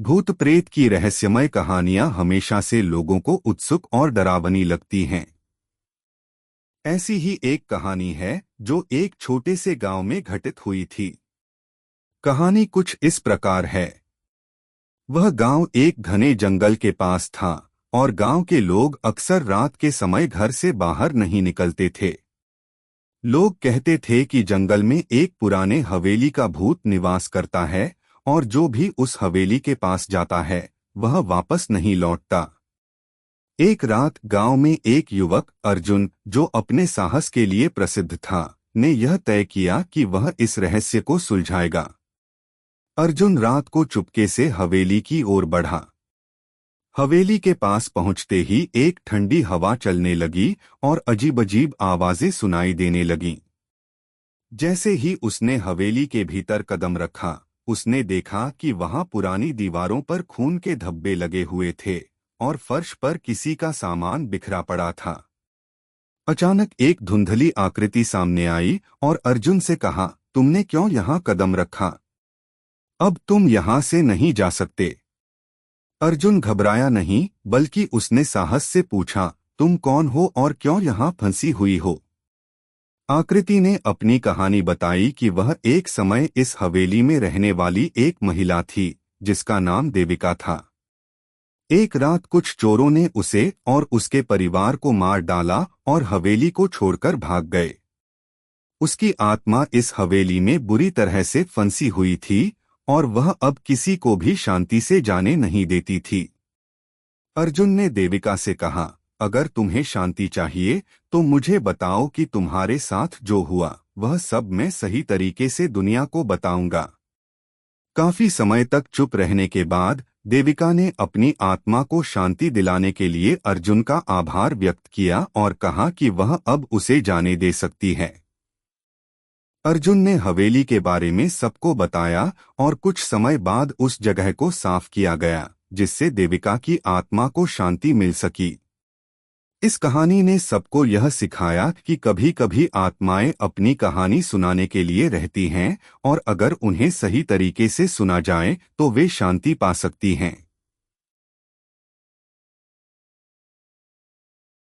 भूत प्रेत की रहस्यमय कहानियां हमेशा से लोगों को उत्सुक और डरावनी लगती हैं। ऐसी ही एक कहानी है जो एक छोटे से गांव में घटित हुई थी। कहानी कुछ इस प्रकार है। वह गांव एक घने जंगल के पास था और गांव के लोग अक्सर रात के समय घर से बाहर नहीं निकलते थे। लोग कहते थे कि जंगल में एक पुराने हवेली का भूत निवास करता है और जो भी उस हवेली के पास जाता है वह वापस नहीं लौटता। एक रात गांव में एक युवक अर्जुन, जो अपने साहस के लिए प्रसिद्ध था, ने यह तय किया कि वह इस रहस्य को सुलझाएगा। अर्जुन रात को चुपके से हवेली की ओर बढ़ा। हवेली के पास पहुंचते ही एक ठंडी हवा चलने लगी और अजीब-अजीब आवाजें सुनाई देने लगीं। जैसे ही उसने हवेली के भीतर कदम रखा, उसने देखा कि वहां पुरानी दीवारों पर खून के धब्बे लगे हुए थे और फर्श पर किसी का सामान बिखरा पड़ा था। अचानक एक धुंधली आकृति सामने आई और अर्जुन से कहा, तुमने क्यों यहाँ कदम रखा? अब तुम यहाँ से नहीं जा सकते। अर्जुन घबराया नहीं, बल्कि उसने साहस से पूछा, तुम कौन हो और क्यों यहाँ फंसी हुई हो? आकृति ने अपनी कहानी बताई कि वह एक समय इस हवेली में रहने वाली एक महिला थी जिसका नाम देविका था। एक रात कुछ चोरों ने उसे और उसके परिवार को मार डाला और हवेली को छोड़कर भाग गए। उसकी आत्मा इस हवेली में बुरी तरह से फंसी हुई थी और वह अब किसी को भी शांति से जाने नहीं देती थी। अर्जुन ने देविका से कहा, अगर तुम्हें शांति चाहिए तो मुझे बताओ कि तुम्हारे साथ जो हुआ वह सब मैं सही तरीके से दुनिया को बताऊंगा। काफी समय तक चुप रहने के बाद देविका ने अपनी आत्मा को शांति दिलाने के लिए अर्जुन का आभार व्यक्त किया और कहा कि वह अब उसे जाने दे सकती है। अर्जुन ने हवेली के बारे में सबको बताया और कुछ समय बाद उस जगह को साफ किया गया, जिससे देविका की आत्मा को शांति मिल सकी। इस कहानी ने सबको यह सिखाया कि कभी-कभी आत्माएं अपनी कहानी सुनाने के लिए रहती हैं और अगर उन्हें सही तरीके से सुना जाए तो वे शांति पा सकती हैं।